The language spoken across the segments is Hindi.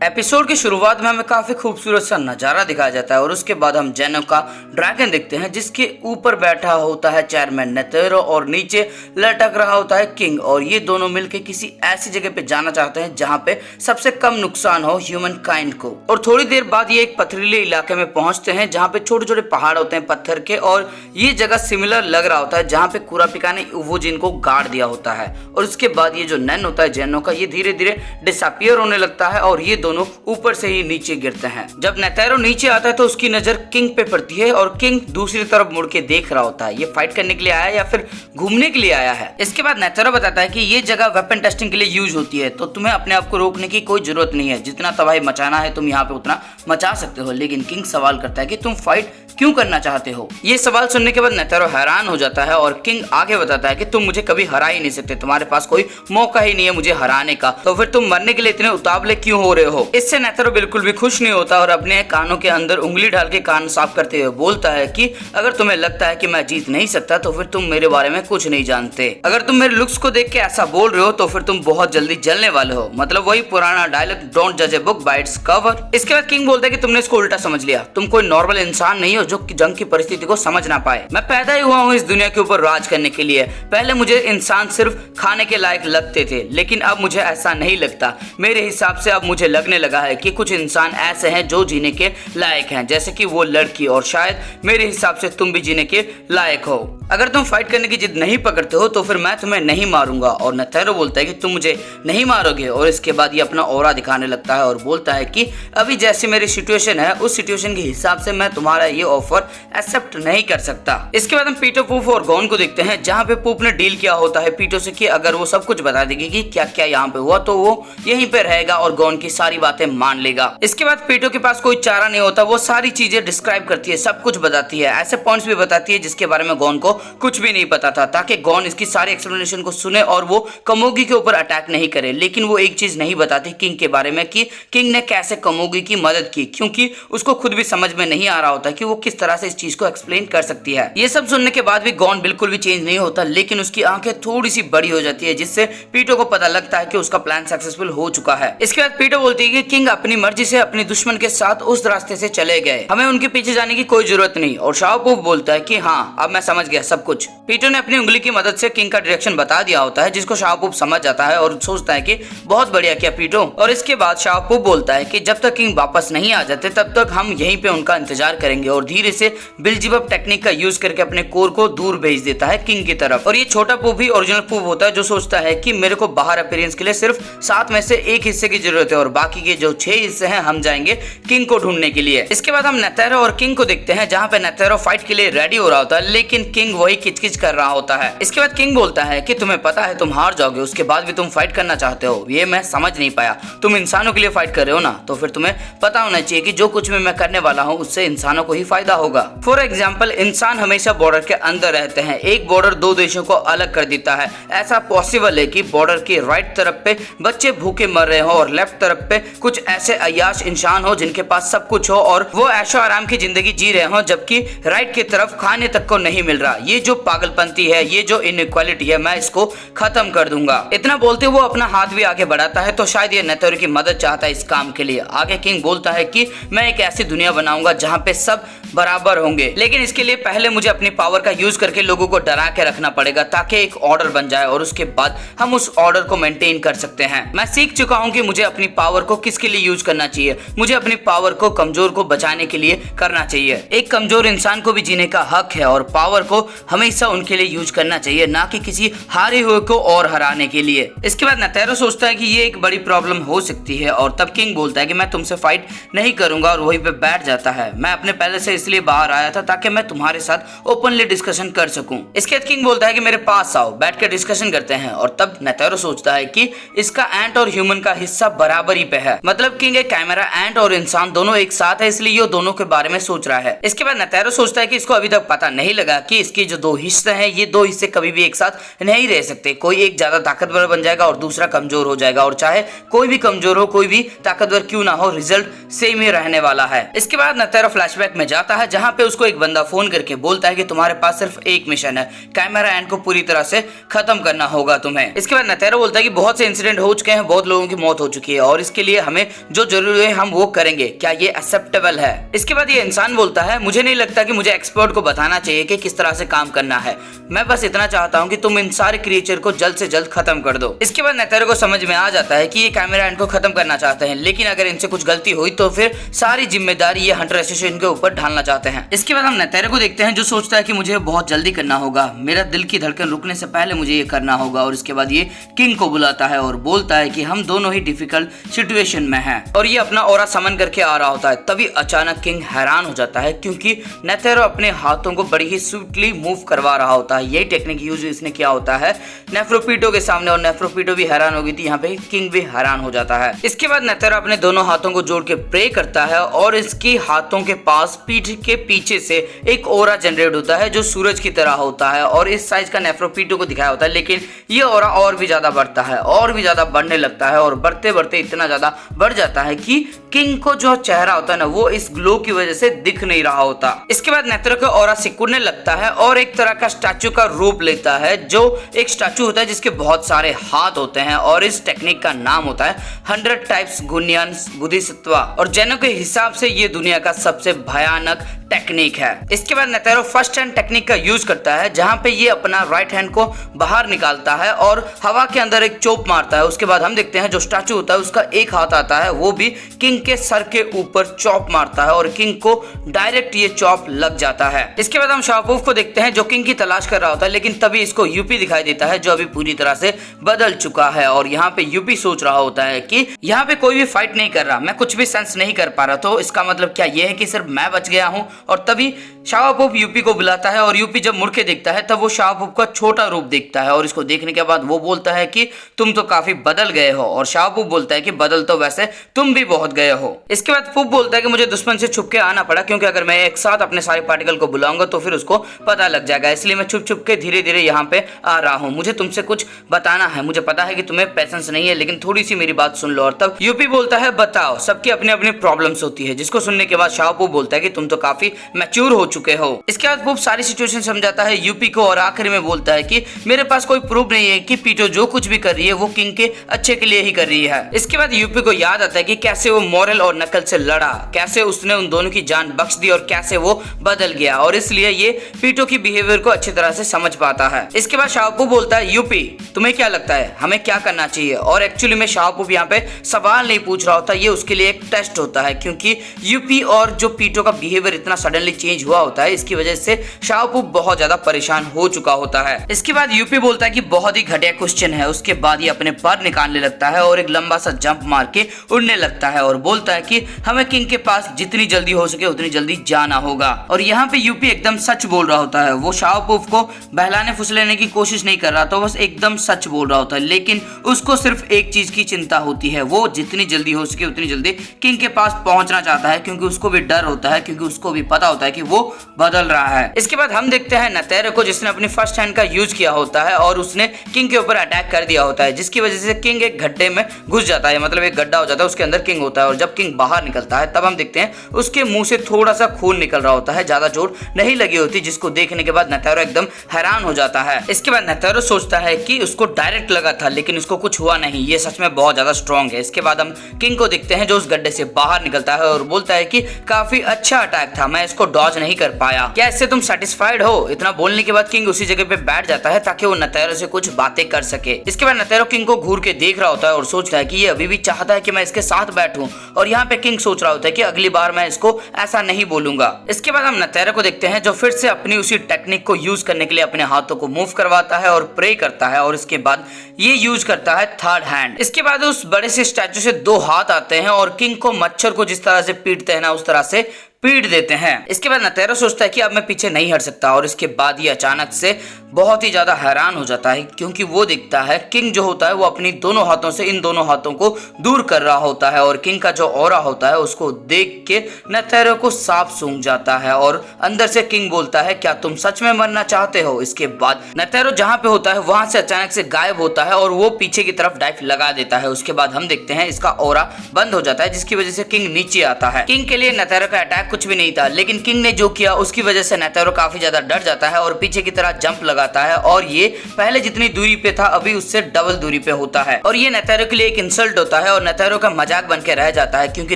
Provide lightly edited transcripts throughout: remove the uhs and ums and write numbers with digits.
एपिसोड की शुरुआत में हमें काफी खूबसूरत सा नजारा दिखाया जाता है और उसके बाद हम जेनो का ड्रैगन देखते हैं जिसके ऊपर बैठा होता है चेयरमैन नेतेरो और नीचे लटक रहा होता है किंग। और ये दोनों मिलकर किसी ऐसी जगह पे जाना चाहते हैं जहाँ पे सबसे कम नुकसान हो ह्यूमन काइंड को। और थोड़ी देर बाद ये एक पथरीले इलाके में पहुंचते हैं जहाँ पे छोटे छोटे पहाड़ होते हैं पत्थर के, और ये जगह सिमिलर लग रहा होता है जहाँ पे कुरापिका ने उवोजिन को गाड़ दिया होता है। और उसके बाद ये जो नैन होता है जेनो का, ये धीरे धीरे डिसअपियर होने लगता है और ये दोनों ऊपर से ही नीचे गिरते हैं। जब नेतेरो नीचे आता है तो उसकी नजर किंग पे पड़ती है और किंग दूसरी तरफ मुड़ के देख रहा होता है। ये फाइट करने के लिए आया है या फिर घूमने के लिए आया है। इसके बाद नेतेरो बताता है कि ये जगह वेपन टेस्टिंग के लिए यूज होती है, तो तुम्हें अपने आप को रोकने की कोई जरूरत नहीं है। जितना तबाही मचाना है तुम यहाँ पे उतना मचा सकते हो। लेकिन किंग सवाल करता है कि तुम फाइट क्यों करना चाहते हो। ये सवाल सुनने के बाद नेतेरो हैरान हो जाता है और किंग आगे बताता है कि तुम मुझे कभी हरा ही नहीं सकते, तुम्हारे पास कोई मौका ही नहीं है मुझे हराने का, तो फिर तुम मरने के लिए इतने उतावले क्यों हो रहे हो। इससे नेतेरो बिल्कुल भी खुश नहीं होता और अपने कानों के अंदर उंगली डाल के कान साफ करते हुए बोलता है कि अगर तुम्हें लगता है कि मैं जीत नहीं सकता तो फिर तुम मेरे बारे में कुछ नहीं जानते। अगर तुम मेरे लुक्स को देख के ऐसा बोल रहे हो तो फिर तुम बहुत जल्दी जलने वाले हो। मतलब वही पुराना डायलॉग, डोंट जज a book by its cover. इसके बाद किंग बोलता है कि तुमने इसको उल्टा समझ लिया, तुम कोई नॉर्मल इंसान नहीं हो जो जंग की परिस्थिति को समझ ना पाए। मैं पैदा ही हुआ हूँ इस दुनिया के ऊपर राज करने के लिए। पहले मुझे इंसान सिर्फ खाने के लायक लगते थे, लेकिन अब मुझे ऐसा नहीं लगता। मेरे हिसाब से अब मुझे लगने लगा है कि कुछ इंसान ऐसे हैं जो जीने के लायक हैं, जैसे कि वो लड़की, और शायद मेरे हिसाब से तुम भी जीने के लायक हो। अगर तुम फाइट करने की जिद नहीं पकड़ते हो तो फिर मैं तुम्हें नहीं मारूंगा। और नेतेरो बोलता है कि तुम मुझे नहीं मारोगे। और इसके बाद ये अपना ऑरा दिखाने लगता है और बोलता है कि अभी जैसी मेरी सिचुएशन है उस सिचुएशन के हिसाब से मैं तुम्हारा ये ऑफर एक्सेप्ट नहीं कर सकता। इसके बाद हम पीटो, पूफ और गॉन को देखते हैं जहाँ पे पूफ ने डील किया होता है पीटो से कि अगर वो सब कुछ बता देगी कि क्या क्या यहाँ पे हुआ तो वो यहीं पे रहेगा और गॉन की सारी बातें मान लेगा। इसके बाद पीटो के पास कोई चारा नहीं होता, वो सारी चीजें डिस्क्राइब करती है, सब कुछ बताती है, ऐसे पॉइंट्स भी बताती है जिसके बारे में गॉन को कुछ भी नहीं पता था, ताकि गॉन इसकी सारी एक्सप्लेनेशन को सुने और वो कमोगी के ऊपर अटैक नहीं करे। लेकिन वो एक चीज नहीं बताती किंग के बारे में कि किंग ने कैसे कमोगी की मदद की, क्योंकि उसको खुद भी समझ में नहीं आ रहा होता कि वो किस तरह से इस चीज को एक्सप्लेन कर सकती है। ये सब सुनने के बाद भी गॉन बिल्कुल भी चेंज नहीं होता, लेकिन उसकी आंखें थोड़ी सी बड़ी हो जाती है जिससे पीटो को पता लगता है कि उसका प्लान सक्सेसफुल हो चुका है। इसके बाद पीटो बोलती है कि किंग अपनी मर्जी से अपने दुश्मन के साथ उस रास्ते से चले गए, हमें उनके पीछे जाने की कोई जरूरत नहीं। और शाओपूफ बोलता है कि हाँ अब मैं समझ गया सब कुछ। पीटो ने अपनी उंगली की मदद से किंग का डायरेक्शन बता दिया होता है जिसको शाओपूफ समझ जाता है और सोचता है कि बहुत बढ़िया किया पीटो। और इसके बाद शाओपूफ बोलता है कि जब तक किंग वापस नहीं आ जाते तब तक हम यहीं पे उनका इंतजार करेंगे, और धीरे से बिल्जीबब टेक्निक का यूज करके अपने कोर को दूर भेज देता है किंग की तरफ। और ये छोटा पूफ भी ओरिजिनल पूफ होता है जो सोचता है कि मेरे को बाहर अपीयरेंस के लिए सिर्फ 7 में से एक हिस्से की जरूरत है और बाकी के जो 6 हिस्से हैं हम जाएंगे किंग को ढूंढने के लिए। इसके बाद हम नेतेरो और किंग को देखते हैं जहाँ पे नेतेरो फाइट के लिए रेडी हो रहा होता है, लेकिन किंग वही किचकिच कर रहा होता है। इसके बाद किंग बोलता है कि तुम्हें पता है तुम हार जाओगे, उसके बाद भी तुम फाइट करना चाहते हो, ये मैं समझ नहीं पाया। तुम इंसानों के लिए फाइट कर रहे हो ना, तो फिर तुम्हें पता होना चाहिए कि जो कुछ भी मैं करने वाला हूँ उससे इंसानों को ही फायदा होगा। फॉर एग्जाम्पल, इंसान हमेशा बॉर्डर के अंदर रहते हैं, एक बॉर्डर 2 देशों को अलग कर देता है। ऐसा पॉसिबल है कि बॉर्डर की राइट तरफ पे बच्चे भूखे मर रहे हो और लेफ्ट तरफ पे कुछ ऐसे अय्याश इंसान हो जिनके पास सब कुछ हो और वो ऐशो आराम की जिंदगी जी रहे हो, जबकि राइट की तरफ खाने तक को नहीं मिल रहा। ये जो पागलपंती है, ये जो इनइक्वालिटी है, मैं इसको खत्म कर दूंगा। इतना बोलते वो अपना हाथ भी आगे बढ़ाता है, तो शायद ये नेतेरो की मदद चाहता है इस काम के लिए। आगे किंग बोलता है कि मैं एक ऐसी दुनिया बनाऊंगा जहाँ पे सब बराबर होंगे, लेकिन इसके लिए पहले मुझे अपनी पावर का यूज करके लोगों को डरा के रखना पड़ेगा ताकि एक ऑर्डर बन जाए और उसके बाद हम उस ऑर्डर को मेंटेन कर सकते हैं। मैं सीख चुका हूं कि मुझे अपनी पावर को किसके लिए यूज करना चाहिए। मुझे अपनी पावर को कमजोर को बचाने के लिए करना चाहिए। एक कमजोर इंसान को भी जीने का हक है और पावर को हमेशा उनके लिए यूज करना चाहिए, ना कि किसी हारे हुए को और हराने के लिए। इसके बाद नेतेरो सोचता है कि ये एक बड़ी प्रॉब्लम हो सकती है और तब किंग बोलता है कि मैं तुमसे फाइट नहीं करूंगा और वहीं पे बैठ जाता है। मैं अपने पहले से इसलिए बाहर आया था ताकि मैं तुम्हारे साथ ओपनली डिस्कशन कर सकूं। इसके बाद किंग बोलता है कि मेरे पास आओ, बैठ के डिस्कशन करते हैं। और तब नेतेरो सोचता है कि इसका एंट और ह्यूमन का हिस्सा बराबरी पे है, मतलब किंग एक कैमरा एंट और इंसान दोनों एक साथ है, इसलिए ये दोनों के बारे में सोच रहा है। इसके बाद नेतेरो सोचता है कि इसको अभी तक पता नहीं लगा कि इसके के जो दो हिस्से हैं, ये दो हिस्से कभी भी एक साथ नहीं रह सकते। कोई एक ज्यादा ताकतवर बन जाएगा और दूसरा कमजोर हो जाएगा, और चाहे कोई भी कमजोर हो, कोई भी ताकतवर क्यों ना हो, रिजल्ट सेम ही रहने वाला है। इसके बाद नेतेरो फ्लैशबैक में जाता है, जहां पे उसको एक बंदा फोन करके बोलता है कि तुम्हारे पास सिर्फ एक मिशन है, कैमरा एंड को पूरी तरह से खत्म करना होगा तुम्हें। इसके बाद नेतेरो बोलता है कि बहुत से इंसिडेंट हो चुके हैं, बहुत लोगों की मौत हो चुकी है, और इसके लिए हमें जो जरूरी है हम वो करेंगे, क्या ये एक्सेप्टेबल है? इसके बाद ये इंसान बोलता है, मुझे नहीं लगता कि मुझे एक्सपर्ट को बताना चाहिए कि किस तरह से काम करना है, मैं बस इतना चाहता हूं कि तुम इन सारे क्रिएचर को जल्द से जल्द खत्म कर दो। इसके बाद नेतेरो को समझ में आ जाता है कि ये कैमरा एंड को खत्म करना चाहते हैं, लेकिन अगर इनसे कुछ गलती हुई तो फिर सारी जिम्मेदारी ये हंटर एसोसिएशन के ऊपर ढालना चाहते हैं। इसके बाद हम नेतेरो को देखते हैं, जो सोचता है कि मुझे बहुत जल्दी करना होगा, मेरा दिल की धड़कन रुकने से पहले मुझे ये करना होगा। और इसके बाद ये किंग को बुलाता है और बोलता है कि हम दोनों ही डिफिकल्ट सिचुएशन में हैं, और ये अपना ऑरा समन करके आ रहा होता है। तभी अचानक किंग हैरान हो जाता है, क्योंकि नेतेरो अपने हाथों को बड़ी ही स्विफ्टली मूव करवा रहा होता है। यही टेक्निक यूज इसने किया होता है नेफ्रोपीटो के सामने, और नेफ्रोपीटो भी हैरान हो गई थी, यहाँ पे किंग भी हैरान हो जाता है। इसके बाद नेतेरो अपने दोनों हाथों को जोड़ के प्रे करता है, और इसके हाथों के पास पीठ के पीछे से एक ऑरा जनरेट होता है जो सूरज की तरह होता है, और इस साइज का नेफ्रोपीटो को दिखाया होता है। लेकिन ये ऑरा और भी ज्यादा बढ़ता है, और भी ज्यादा बढ़ने लगता है, और बढ़ते बढ़ते इतना ज्यादा बढ़ जाता है कि किंग को जो चेहरा होता है ना, वो इस ग्लो की वजह से दिख नहीं रहा होता। इसके बाद नेतेरो को ऑरा सिकुड़ने लगता है और एक तरह का स्टैचू का रूप लेता है, जो एक स्टैचू होता है जिसके बहुत सारे हाथ होते हैं, और इस टेक्निक का नाम होता है 100 टाइप्स गुनियन बुद्धिसत्वा, और जैनों के हिसाब से ये दुनिया का सबसे भयानक टेक्निक है। इसके बाद नेतेरो फर्स्ट हैंड टेक्निक का यूज करता है, जहां पे ये अपना राइट हैंड को बाहर निकालता है और हवा के अंदर एक चोप मारता है। उसके बाद हम देखते हैं जो स्टैचू होता है उसका एक हाथ आता है, वो भी किंग के सर के ऊपर चॉप मारता है, और किंग को डायरेक्ट ये चॉप लग जाता है। इसके बाद हम शाओपूफ को देखते हैं, जो किंग की तलाश कर रहा होता है, लेकिन तभी इसको यूपी दिखाई देता है, जो अभी पूरी तरह से बदल चुका है। और यहाँ पे यूपी सोच रहा होता है कि यहाँ पे कोई भी फाइट नहीं कर रहा, मैं कुछ भी सेंस नहीं कर पा रहा, तो इसका मतलब क्या ये है कि सिर्फ मैं बच गया हूँ। और तभी शाओपूफ यूपी को बुलाता है, और यूपी जब मुड़ के देखता है तब वो शाओपूफ का छोटा रूप देखता है, और इसको देखने के बाद वो बोलता है कि तुम तो काफी बदल गए हो। और शाओपूफ बोलता है कि बदल तो वैसे तुम भी बहुत गए हो। इसके बाद पूप बोलता है कि मुझे दुश्मन से छुप के आना पड़ा, क्योंकि अगर मैं एक साथ अपने सारे पार्टिकल को बुलाऊंगा तो फिर उसको पता लग जाएगा, इसलिए मैं छुप छुप के धीरे धीरे यहाँ पे आ रहा हूँ। मुझे तुमसे कुछ बताना है, मुझे पता है कि तुम्हें पेशेंस नहीं है, लेकिन थोड़ी सी मेरी बात सुन लो। और तब यूपी बोलता है बताओ, सबकी अपनी अपनी प्रॉब्लम्स होती है, जिसको सुनने के बाद शाओपूफ बोलता है कि तुम तो काफी मैच्योर हो चुके हो। इसके बाद पूप सारी सिचुएशन समझाता है यूपी को, और आखिर में बोलता है कि मेरे पास कोई प्रूफ नहीं है कि पीटो जो कुछ भी कर रही है वो किंग के अच्छे के लिए ही कर रही है। इसके बाद यूपी को याद आता है कि कैसे वो मॉरल और नकल से लड़ा, कैसे उसने उन दोनों की जान बख्श दी, और कैसे वो बदल गया, और इसलिए ये पीटो की बिहेवियर को अच्छी तरह से समझ पाता है। इसके बाद शाओपूफ बोलता है यूपी तुम्हें क्या लगता है हमें क्या करना चाहिए? और एक्चुअली में शाओपूफ यहाँ पे सवाल नहीं पूछ रहा होता, ये उसके लिए एक टेस्ट होता है, क्योंकि यूपी और जो पीटो का बिहेवियर इतना सडनली चेंज हुआ होता है, इसकी वजह से शाओपूफ बहुत ज्यादा परेशान हो चुका होता है। इसके बाद यूपी बोलता है कि बहुत ही घटिया क्वेश्चन है। उसके बाद ये अपने पर निकालने लगता है और एक लंबा सा जंप मार के उड़ने लगता है, और बोलता है कि हमें किंग के पास जितनी जल्दी हो सके उतनी जल्दी जाना होगा। और यहाँ पे यूपी एकदम सच बोल रहा होता है, वो शाओपूफ को बहलाने फुसलाने की कोशिश नहीं कर रहा था, बस एकदम सच बोल रहा होता है। लेकिन उसको सिर्फ एक चीज की चिंता होती है, वो जितनी जल्दी हो सके उतनी जल्दी किंग के पास पहुंचना चाहता है, क्योंकि उसको भी डर होता है, क्योंकि उसको भी पता होता है कि वो बदल रहा है। इसके बाद हम देखते हैं नेतेरो को, जिसने अपनी फर्स्ट हैंड का यूज किया होता है और उसने किंग के ऊपर अटैक कर दिया होता है, जिसकी वजह से किंग एक गड्ढे में घुस जाता है, मतलब एक गड्ढा हो जाता है, उसके अंदर किंग होता है। और जब किंग बाहर निकलता है तब हम देखते हैं उसके मुंह से थोड़ा सा खून निकल रहा होता है, ज्यादा चोट नहीं लगी होती, जिसको देखने के बाद नेतेरो एकदम हैरान हो जाता है। इसके बाद नेतेरो सोचता है कि उसको डायरेक्ट लगा था, लेकिन उसको कुछ हुआ नहीं, ये सच में बहुत ज्यादा स्ट्रॉन्ग है। इसके बाद हम किंग को देखते हैं, जो उस गड्ढे से बाहर निकलता है और बोलता है कि काफी अच्छा अटैक था, मैं इसको डॉज नहीं कर पाया। क्या इससे तुम सेटिस्फाइड हो? इतना बोलने के बाद किंग उसी जगह पे बैठ जाता है ताकि वो नेतेरो से कुछ बातें कर सके। इसके बाद नेतेरो किंग को घूर के देख रहा होता है और सोचता है कि ये अभी भी चाहता है कि मैं इसके साथ बैठूं, और यहाँ पे किंग सोच रहा होता है कि अगली बार मैं इसको ऐसा नहीं बोलूंगा। इसके बाद हम नेतेरो को देखते हैं, जो फिर से अपनी उसी टेक्निक को यूज करने के लिए अपने हाथों को मूव करवाता है और प्रे करता है, और इसके बाद ये यूज करता है थर्ड हैंड। इसके बाद उस बड़े से स्टैचू से दो हाथ आते हैं और किंग को मच्छर को जिस तरह से पीटते हैं ना, उस तरह से पीट देते हैं। इसके बाद नेतेरो सोचता है कि अब मैं पीछे नहीं हट सकता और इसके बाद ये अचानक से बहुत ही ज्यादा हैरान हो जाता है क्योंकि वो दिखता है किंग जो होता है वो अपनी दोनों हाथों से इन दोनों हाथों को दूर कर रहा होता है और किंग का जो ऑरा होता है उसको देख के नेतेरो को सांप सूंघ जाता है और अंदर से किंग बोलता है क्या तुम सच में मरना चाहते हो। इसके बाद नेतेरो जहां पे होता है वहां से अचानक से गायब होता है और वो पीछे की तरफ डाइव लगा देता है। उसके बाद हम देखते हैं इसका ऑरा बंद हो जाता है जिसकी वजह से किंग नीचे आता है। किंग के लिए नेतेरो का अटैक कुछ भी नहीं था, लेकिन किंग ने जो किया उसकी वजह से नेतेरो काफी ज्यादा डर जाता है और पीछे की तरह जंप लगाता है और ये पहले जितनी दूरी पे था अभी उससे डबल दूरी पे होता है और ये नेतेरो के लिए एक इंसल्ट होता है और नेतेरो का मजाक बन के रह जाता है क्योंकि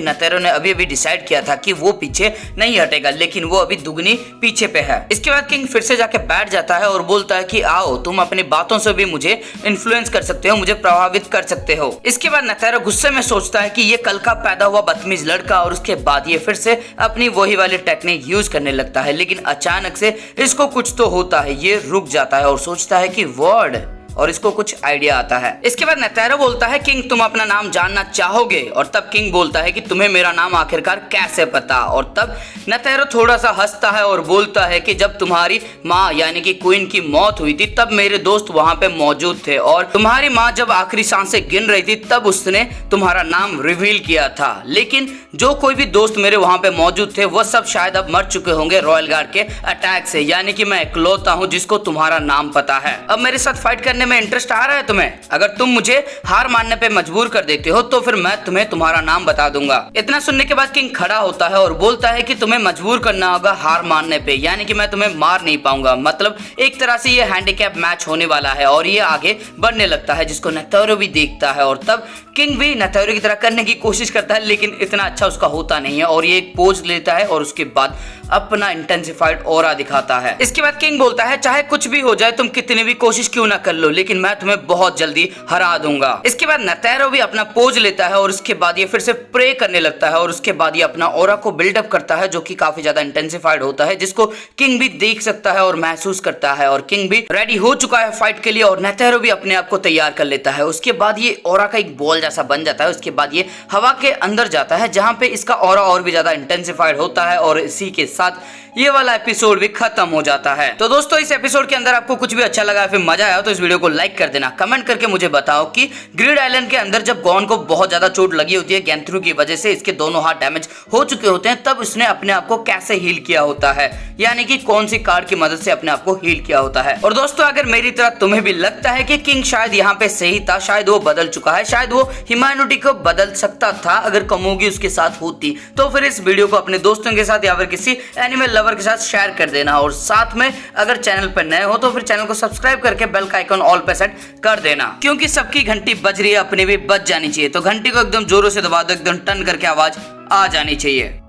नेतेरो ने अभी अभी डिसाइड किया था कि वो पीछे नहीं हटेगा, लेकिन वो अभी दुगनी पीछे पे है। इसके बाद किंग फिर से जाके बैठ जाता है और बोलता है कि आओ तुम अपनी बातों से भी मुझे इन्फ्लुएंस कर सकते हो, मुझे प्रभावित कर सकते हो। इसके बाद नेतेरो गुस्से में सोचता है कि ये कल का पैदा हुआ बदतमीज लड़का, और उसके बाद ये फिर से अपनी वही वाली टेक्निक यूज करने लगता है। लेकिन अचानक से इसको कुछ तो होता है, ये रुक जाता है और सोचता है कि वर्ड, और इसको कुछ आइडिया आता है। इसके बाद नेतेरो बोलता है किंग तुम अपना नाम जानना चाहोगे, और तब किंग बोलता है कि तुम्हें मेरा नाम आखिरकार कैसे पता। और तब नेतेरो थोड़ा सा हंसता है और बोलता है कि जब तुम्हारी माँ यानी कि क्वीन की मौत हुई थी तब मेरे दोस्त वहां पे मौजूद थे और तुम्हारी माँ जब आखिरी सांसें गिन रही थी तब उसने तुम्हारा नाम रिवील किया था, लेकिन जो कोई भी दोस्त मेरे वहां पे मौजूद थे वो सब शायद अब मर चुके होंगे रॉयल गार्ड के अटैक से, यानी कि मैं इकलौता हूँ जिसको तुम्हारा नाम पता है। अब मेरे साथ फाइट करने में इंटरेस्ट आ रहा है तुम्हें? अगर तुम मुझे हार मानने पे मजबूर कर देते हो तो फिर मैं तुम्हें तुम्हारा नाम बता दूंगा। इतना सुनने के बाद किंग खड़ा होता है और बोलता है कि तुम्हें मजबूर करना होगा हार मानने पे, यानी कि मैं तुम्हें मार नहीं पाऊंगा। मतलब एक तरह से ये हैंडीकैप मैच होने वाला है और ये आगे बढ़ने लगता है जिसको नेतेरो भी देखता है और तब किंग भी नेतेरो की तरह करने की कोशिश करता है, लेकिन इतना अच्छा उसका होता नहीं है और ये एक पोज लेता है और उसके बाद अपना इंटेंसिफाइड ऑरा दिखाता है। इसके बाद किंग बोलता है चाहे कुछ भी हो जाए, तुम कितनी भी कोशिश क्यों ना कर लो, लेकिन मैं तुम्हें बहुत जल्दी हरा दूंगा। इसके बाद नेतेरो भी अपना पोज लेता है और उसके बाद ये फिर से प्रे करने लगता है और उसके बाद ये अपना ऑरा को बिल्डअप करता है जो कि काफी ज्यादा इंटेंसिफाइड होता है, जिसको किंग भी देख सकता है और महसूस करता है। और किंग भी रेडी हो चुका है फाइट के लिए और नेतेरो भी अपने आप को तैयार कर लेता है। उसके बाद ये ऑरा का एक बॉल जैसा बन जाता है। उसके बाद ये हवा के अंदर जाता है जहां पे इसका ऑरा और भी ज्यादा इंटेंसिफाइड होता है और इसी के साथ ये वाला एपिसोड भी खत्म हो जाता है। तो दोस्तों इस एपिसोड के अंदर आपको कुछ भी अच्छा लगा फिर मजा आया तो इस वीडियो को लाइक कर देना। कमेंट करके मुझे बताओ कि ग्रिड आइलैंड के अंदर जब गॉन को बहुत ज्यादा चोट लगी होती है गैंथ्रू की वजह से, इसके दोनों हाथ डैमेज हो चुके होते हैं, तब उसने अपने आप को कैसे हील किया होता है, यानी कि कौन सी कार्ड की मदद से अपने आप को हील किया होता है। और दोस्तों अगर मेरी तरह तुम्हें भी लगता है कि किंग शायद यहाँ पे सही था, शायद वो बदल चुका है, शायद वो ह्यूमैनिटी को बदल सकता था अगर कमोगी उसके साथ होती, तो फिर इस वीडियो को अपने दोस्तों के साथ या फिर किसी एनिमल लवर के साथ शेयर कर देना। और साथ में अगर चैनल पर नए हो तो फिर चैनल को सब्सक्राइब करके बेल का आइकन ऑल पे सेट कर देना, क्योंकि सबकी घंटी बज रही है अपनी भी बज जानी चाहिए। तो घंटी को एकदम जोरों से दबा दो, एकदम टन करके आवाज आ जानी चाहिए।